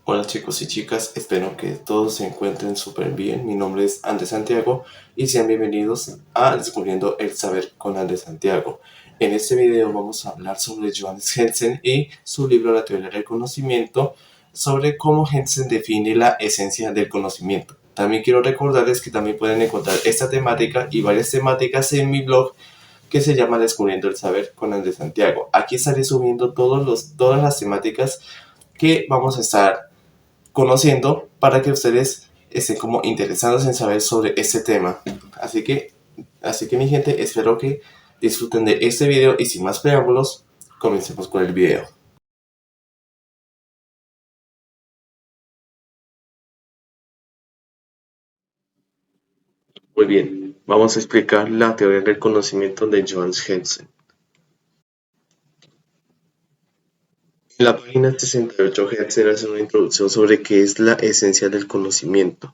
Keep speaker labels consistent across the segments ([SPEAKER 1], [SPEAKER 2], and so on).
[SPEAKER 1] Hola chicos y chicas, espero que todos se encuentren súper bien. Mi nombre es Andrés Santiago y sean bienvenidos a Descubriendo el Saber con Andrés Santiago. En este video vamos a hablar sobre Johannes Jensen y su libro La teoría del conocimiento, sobre cómo Jensen define la esencia del conocimiento. También quiero recordarles que también pueden encontrar esta temática y varias temáticas en mi blog que se llama Descubriendo el Saber con Andrés Santiago. Aquí estaré subiendo todas las temáticas que vamos a estar conociendo para que ustedes estén como interesados en saber sobre este tema. Así que mi gente, espero que disfruten de este video y sin más preámbulos, comencemos con el video. Muy bien, vamos a explicar la teoría del conocimiento de Johannes Jensen. En la página 68, Jensen hace una introducción sobre qué es la esencia del conocimiento.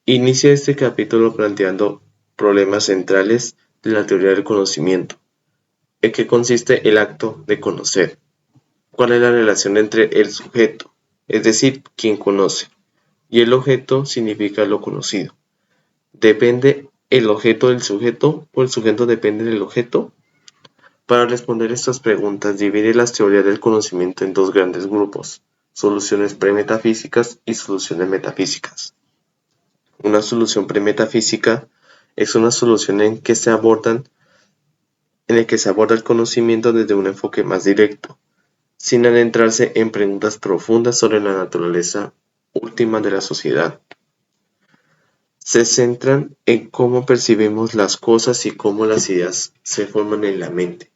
[SPEAKER 1] Inicia este capítulo planteando problemas centrales de la teoría del conocimiento. ¿En qué consiste el acto de conocer? ¿Cuál es la relación entre el sujeto, es decir, quien conoce, y el objeto significa lo conocido? ¿Depende el objeto del sujeto o el sujeto depende del objeto? Para responder estas preguntas, divide las teorías del conocimiento en dos grandes grupos: soluciones premetafísicas y soluciones metafísicas. Una solución premetafísica es una solución en el que se aborda el conocimiento desde un enfoque más directo, sin adentrarse en preguntas profundas sobre la naturaleza última de la sociedad. Se centran en cómo percibimos las cosas y cómo las ideas se forman en la mente.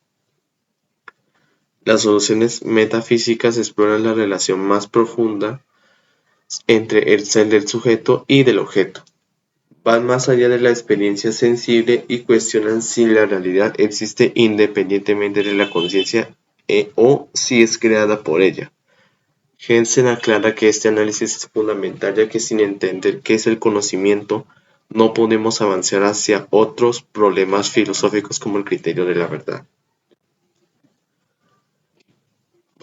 [SPEAKER 1] Las soluciones metafísicas exploran la relación más profunda entre el ser del sujeto y del objeto. Van más allá de la experiencia sensible y cuestionan si la realidad existe independientemente de la conciencia o si es creada por ella. Jensen aclara que este análisis es fundamental, ya que sin entender qué es el conocimiento, no podemos avanzar hacia otros problemas filosóficos como el criterio de la verdad.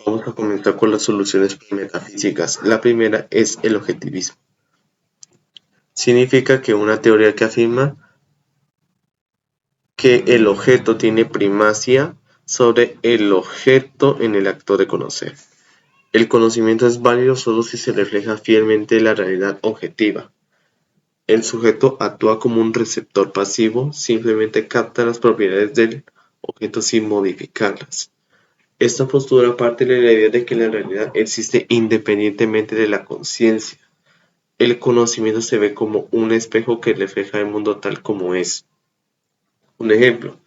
[SPEAKER 1] Vamos a comenzar con las soluciones metafísicas. La primera es el objetivismo. Significa que una teoría que afirma que el objeto tiene primacía sobre el objeto en el acto de conocer. El conocimiento es válido solo si se refleja fielmente la realidad objetiva. El sujeto actúa como un receptor pasivo, simplemente capta las propiedades del objeto sin modificarlas. Esta postura parte de la idea de que la realidad existe independientemente de la conciencia. El conocimiento se ve como un espejo que refleja el mundo tal como es. Un ejemplo: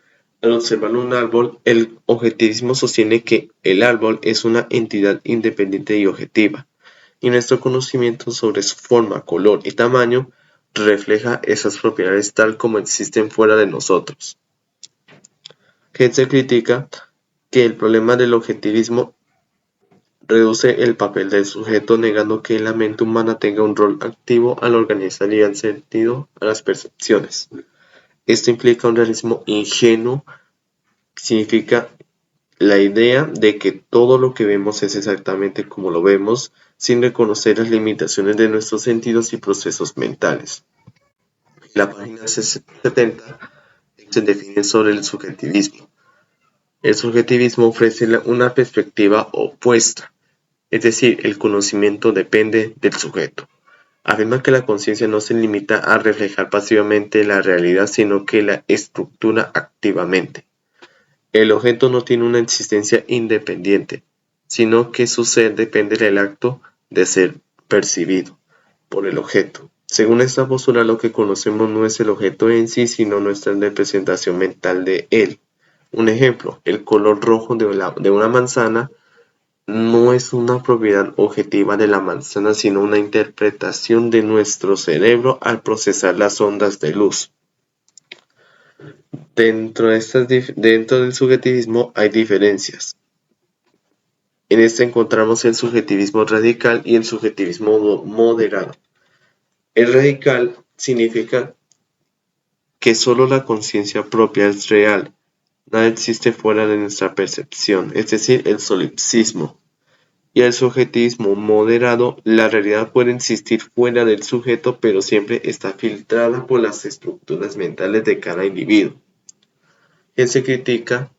[SPEAKER 1] al observar un árbol, el objetivismo sostiene que el árbol es una entidad independiente y objetiva, y nuestro conocimiento sobre su forma, color y tamaño refleja esas propiedades tal como existen fuera de nosotros. Hetzel critica que el problema del objetivismo reduce el papel del sujeto, negando que la mente humana tenga un rol activo al organizar y dar sentido a las percepciones. Esto implica un realismo ingenuo, significa la idea de que todo lo que vemos es exactamente como lo vemos, sin reconocer las limitaciones de nuestros sentidos y procesos mentales. En la página 70 se define sobre el subjetivismo. El subjetivismo ofrece una perspectiva opuesta, es decir, el conocimiento depende del sujeto. Afirma que la conciencia no se limita a reflejar pasivamente la realidad, sino que la estructura activamente. El objeto no tiene una existencia independiente, sino que su ser depende del acto de ser percibido por el objeto. Según esta postura, lo que conocemos no es el objeto en sí, sino nuestra representación mental de él. Un ejemplo: el color rojo de una manzana no es una propiedad objetiva de la manzana, sino una interpretación de nuestro cerebro al procesar las ondas de luz. Dentro del subjetivismo hay diferencias. En este encontramos el subjetivismo radical y el subjetivismo moderado. El radical significa que solo la conciencia propia es real, nada existe fuera de nuestra percepción, es decir, el solipsismo. y el subjetivismo moderado, la realidad puede existir fuera del sujeto, pero siempre está filtrada por las estructuras mentales de cada individuo. Se critica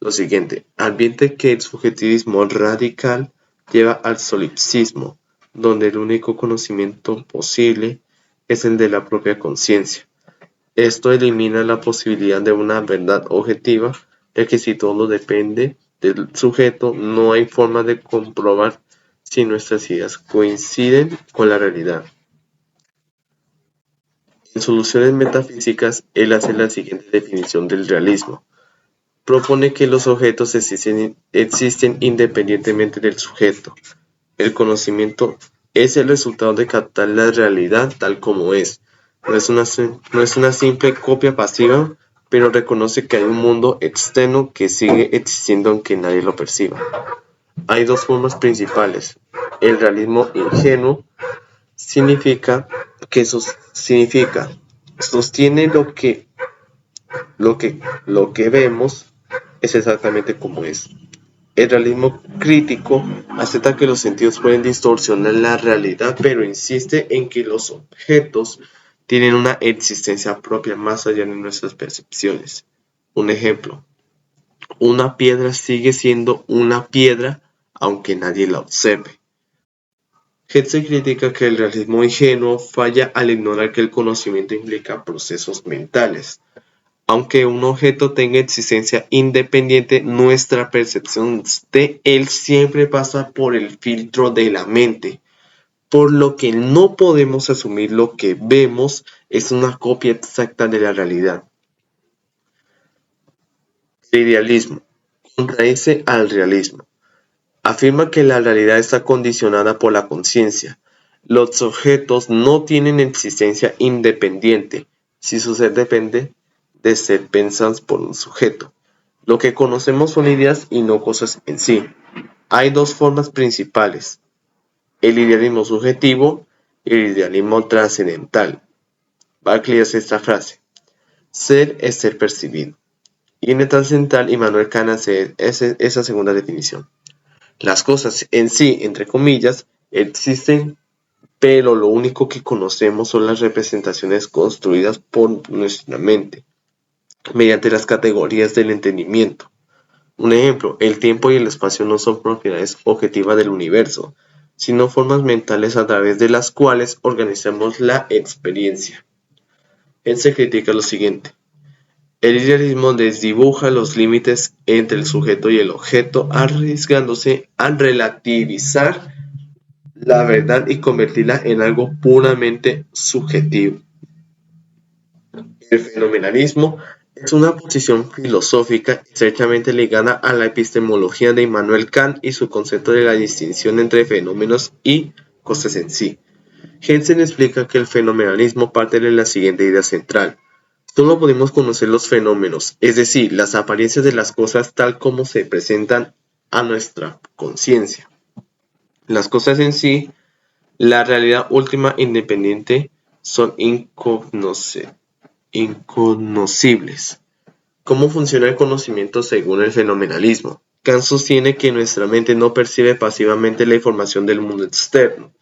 [SPEAKER 1] lo siguiente: advierte que el subjetivismo radical lleva al solipsismo, donde el único conocimiento posible es el de la propia conciencia. Esto elimina la posibilidad de una verdad objetiva, ya que si todo depende del sujeto, no hay forma de comprobar si nuestras ideas coinciden con la realidad. En Soluciones Metafísicas, él hace la siguiente definición del realismo. Propone que los objetos existen independientemente del sujeto. El conocimiento es el resultado de captar la realidad tal como es. No es una simple copia pasiva, pero reconoce que hay un mundo externo que sigue existiendo aunque nadie lo perciba. Hay dos formas principales. El realismo ingenuo significa sostiene lo que vemos es exactamente como es. El realismo crítico acepta que los sentidos pueden distorsionar la realidad, pero insiste en que los objetos tienen una existencia propia más allá de nuestras percepciones. Un ejemplo: una piedra sigue siendo una piedra aunque nadie la observe. Hetze critica que el realismo ingenuo falla al ignorar que el conocimiento implica procesos mentales. Aunque un objeto tenga existencia independiente, nuestra percepción de él siempre pasa por el filtro de la mente, por lo que no podemos asumir lo que vemos es una copia exacta de la realidad. El idealismo contradice al realismo. Afirma que la realidad está condicionada por la conciencia. Los objetos no tienen existencia independiente, si su ser depende de ser pensados por un sujeto. Lo que conocemos son ideas y no cosas en sí. Hay dos formas principales: el idealismo subjetivo y el idealismo trascendental. Berkeley hace esta frase: ser es ser percibido. Y en el trascendental, Immanuel Kant hace esa segunda definición. Las cosas en sí, entre comillas, existen, pero lo único que conocemos son las representaciones construidas por nuestra mente, mediante las categorías del entendimiento. Un ejemplo: el tiempo y el espacio no son propiedades objetivas del universo, sino formas mentales a través de las cuales organizamos la experiencia. Él se critica lo siguiente: el idealismo desdibuja los límites entre el sujeto y el objeto, arriesgándose a relativizar la verdad y convertirla en algo puramente subjetivo. El fenomenalismo es una posición filosófica estrechamente ligada a la epistemología de Immanuel Kant y su concepto de la distinción entre fenómenos y cosas en sí. Jensen explica que el fenomenalismo parte de la siguiente idea central: solo podemos conocer los fenómenos, es decir, las apariencias de las cosas tal como se presentan a nuestra conciencia. Las cosas en sí, la realidad última independiente, son incognoscibles. ¿Cómo funciona el conocimiento según el fenomenalismo? Kant sostiene que nuestra mente no percibe pasivamente la información del mundo externo.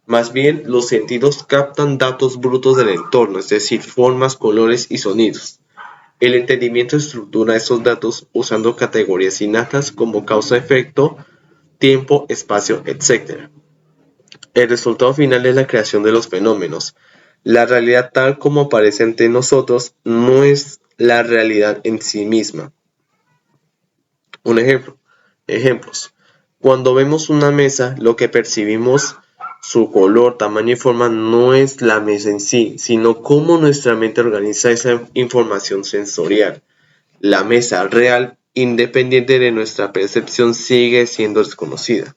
[SPEAKER 1] Más bien, los sentidos captan datos brutos del entorno, es decir, formas, colores y sonidos. El entendimiento estructura esos datos usando categorías innatas como causa-efecto, tiempo, espacio, etc. El resultado final es la creación de los fenómenos. La realidad tal como aparece ante nosotros no es la realidad en sí misma. Un ejemplo. Ejemplos. Cuando vemos una mesa, lo que percibimos, su color, tamaño y forma, no es la mesa en sí, sino cómo nuestra mente organiza esa información sensorial. La mesa real, independiente de nuestra percepción, sigue siendo desconocida.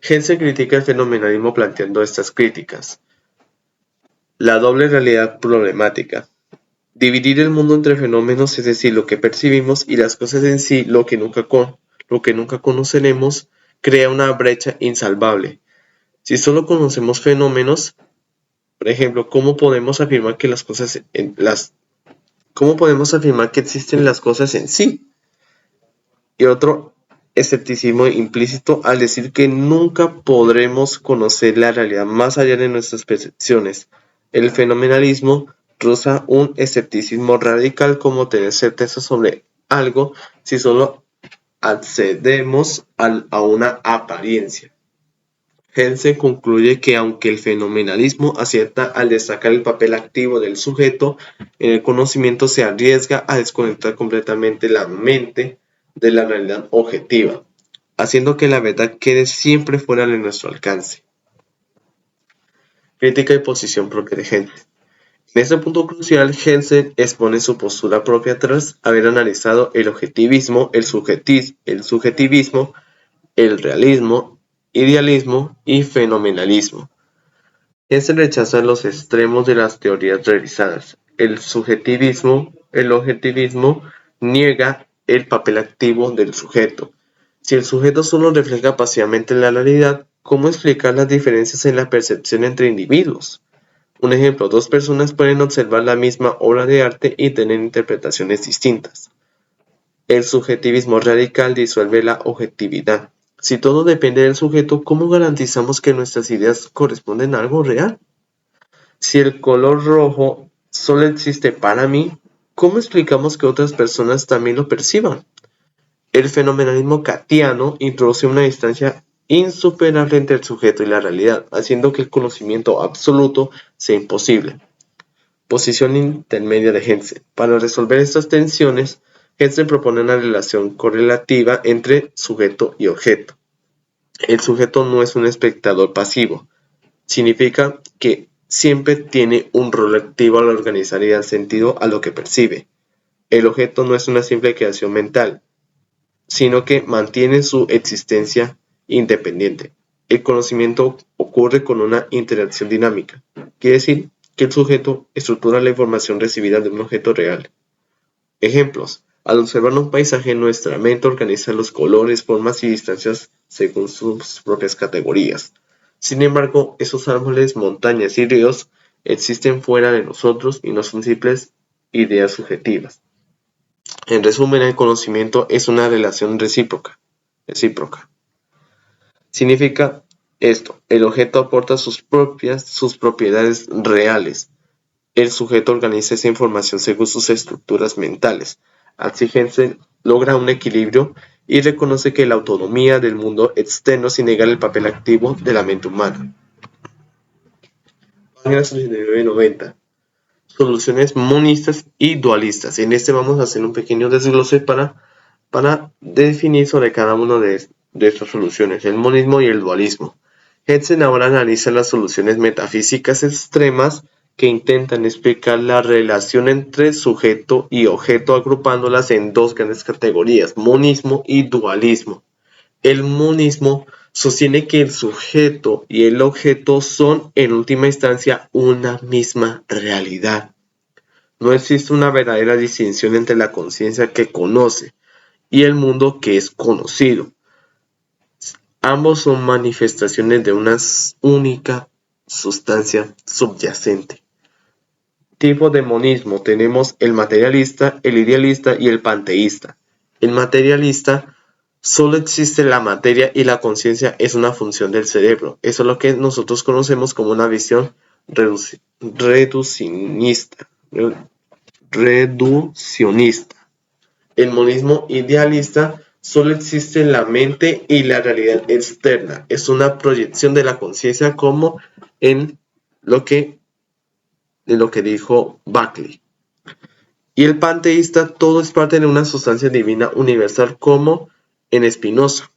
[SPEAKER 1] Jensen critica el fenomenalismo planteando estas críticas. La doble realidad problemática. Dividir el mundo entre fenómenos, es decir, lo que percibimos, y las cosas en sí, lo que nunca conoceremos, crea una brecha insalvable. Si solo conocemos fenómenos, por ejemplo, ¿cómo podemos afirmar que existen las cosas en sí? Y otro escepticismo implícito al decir que nunca podremos conocer la realidad más allá de nuestras percepciones. El fenomenalismo roza un escepticismo radical como tener certeza sobre algo si solo accedemos a una apariencia. Helse concluye que aunque el fenomenalismo acierta al destacar el papel activo del sujeto en el conocimiento, se arriesga a desconectar completamente la mente de la realidad objetiva, haciendo que la verdad quede siempre fuera de nuestro alcance. Crítica y posición propia de Helse. En este punto crucial, Helse expone su postura propia tras haber analizado el objetivismo, el subjetivismo, el realismo, idealismo y fenomenalismo. Hesse rechaza los extremos de las teorías realizadas. El subjetivismo, el objetivismo, niega el papel activo del sujeto. Si el sujeto solo refleja pasivamente la realidad, ¿cómo explicar las diferencias en la percepción entre individuos? Un ejemplo, dos personas pueden observar la misma obra de arte y tener interpretaciones distintas. El subjetivismo radical disuelve la objetividad. Si todo depende del sujeto, ¿cómo garantizamos que nuestras ideas corresponden a algo real? Si el color rojo solo existe para mí, ¿cómo explicamos que otras personas también lo perciban? El fenomenalismo kantiano introduce una distancia insuperable entre el sujeto y la realidad, haciendo que el conocimiento absoluto sea imposible. Posición intermedia de Hesse. Para resolver estas tensiones, Hesse propone una relación correlativa entre sujeto y objeto. El sujeto no es un espectador pasivo. Significa que siempre tiene un rol activo al organizar y dar sentido a lo que percibe. El objeto no es una simple creación mental, sino que mantiene su existencia independiente. El conocimiento ocurre con una interacción dinámica. Quiere decir que el sujeto estructura la información recibida de un objeto real. Ejemplos. Al observar un paisaje, nuestra mente organiza los colores, formas y distancias según sus propias categorías. Sin embargo, esos árboles, montañas y ríos existen fuera de nosotros y no son simples ideas subjetivas. En resumen, el conocimiento es una relación recíproca. Significa esto: el objeto aporta sus propiedades reales. El sujeto organiza esa información según sus estructuras mentales. Así Hesse logra un equilibrio y reconoce que la autonomía del mundo externo sin negar el papel activo de la mente humana. Páginas 89 y 90. Soluciones monistas y dualistas. En este vamos a hacer un pequeño desglose para definir sobre cada una de estas soluciones, el monismo y el dualismo. Hesse ahora analiza las soluciones metafísicas extremas que intentan explicar la relación entre sujeto y objeto, agrupándolas en dos grandes categorías, monismo y dualismo. El monismo sostiene que el sujeto y el objeto son, en última instancia, una misma realidad. No existe una verdadera distinción entre la conciencia que conoce y el mundo que es conocido. Ambos son manifestaciones de una única sustancia subyacente. Tipo de monismo: tenemos el materialista, el idealista y el panteísta. El materialista: solo existe la materia y la conciencia es una función del cerebro. Eso es lo que nosotros conocemos como una visión reduccionista. El monismo idealista: solo existe la mente y la realidad externa. Es una proyección de la conciencia, como en lo que dijo Berkeley. Y el panteísta: todo es parte de una sustancia divina universal, como en Spinoza.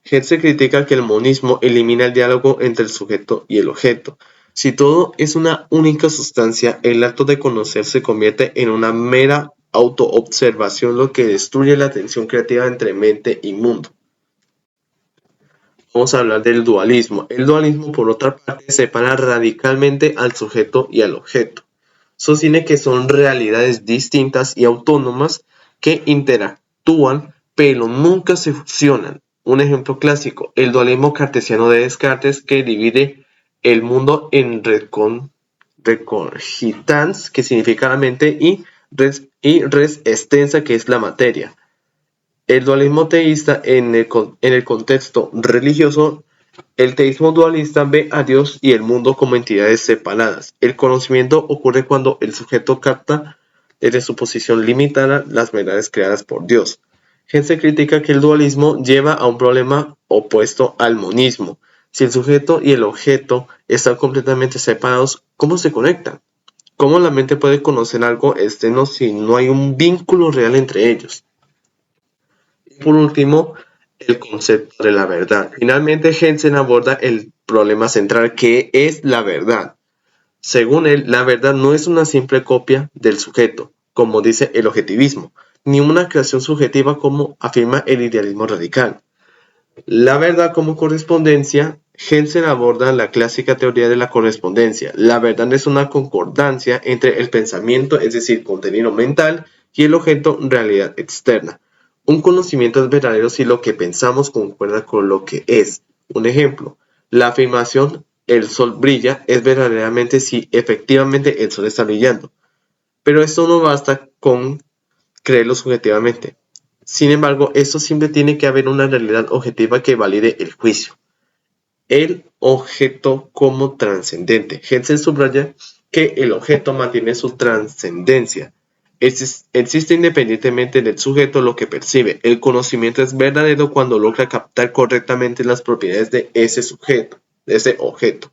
[SPEAKER 1] Hesse critica que el monismo elimina el diálogo entre el sujeto y el objeto. Si todo es una única sustancia, el acto de conocer se convierte en una mera autoobservación, lo que destruye la tensión creativa entre mente y mundo. Vamos a hablar del dualismo. El dualismo, por otra parte, separa radicalmente al sujeto y al objeto. Sostiene que son realidades distintas y autónomas que interactúan, pero nunca se fusionan. Un ejemplo clásico: el dualismo cartesiano de Descartes, que divide el mundo en recogitans, que significa la mente, y res extensa, que es la materia. El dualismo teísta en el contexto religioso, el teísmo dualista ve a Dios y el mundo como entidades separadas. El conocimiento ocurre cuando el sujeto capta desde su posición limitada las verdades creadas por Dios. Gente critica que el dualismo lleva a un problema opuesto al monismo. Si el sujeto y el objeto están completamente separados, ¿cómo se conectan? ¿Cómo la mente puede conocer algo externo si no hay un vínculo real entre ellos? Y por último, el concepto de la verdad. Finalmente, Jensen aborda el problema central, que es la verdad. Según él, la verdad no es una simple copia del sujeto, como dice el objetivismo, ni una creación subjetiva como afirma el idealismo radical. La verdad como correspondencia, Jensen aborda la clásica teoría de la correspondencia. La verdad es una concordancia entre el pensamiento, es decir, contenido mental, y el objeto, realidad externa. Un conocimiento es verdadero si lo que pensamos concuerda con lo que es. Un ejemplo, la afirmación "el sol brilla" es verdaderamente si efectivamente el sol está brillando. Pero esto no basta con creerlo subjetivamente. Sin embargo, esto siempre tiene que haber una realidad objetiva que valide el juicio. El objeto como trascendente. Jensen subraya que el objeto mantiene su trascendencia. Existe independientemente del sujeto lo que percibe. El conocimiento es verdadero cuando logra captar correctamente las propiedades de ese sujeto, de ese objeto.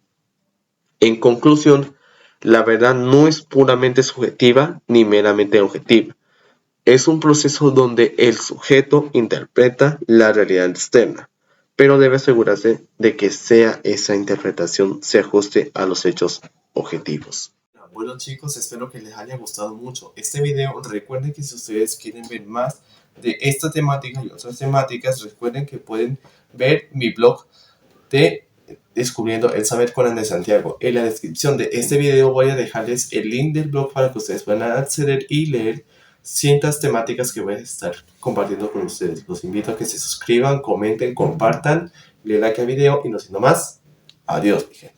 [SPEAKER 1] En conclusión, la verdad no es puramente subjetiva ni meramente objetiva. Es un proceso donde el sujeto interpreta la realidad externa, pero debe asegurarse de que esa interpretación se ajuste a los hechos objetivos.
[SPEAKER 2] Bueno chicos, espero que les haya gustado mucho este video. Recuerden que si ustedes quieren ver más de esta temática y otras temáticas, recuerden que pueden ver mi blog de Descubriendo el Saber con Andrés Santiago. En la descripción de este video voy a dejarles el link del blog para que ustedes puedan acceder y leer ciertas temáticas que voy a estar compartiendo con ustedes. Los invito a que se suscriban, comenten, compartan, le den like al video y no siendo más, adiós mi gente.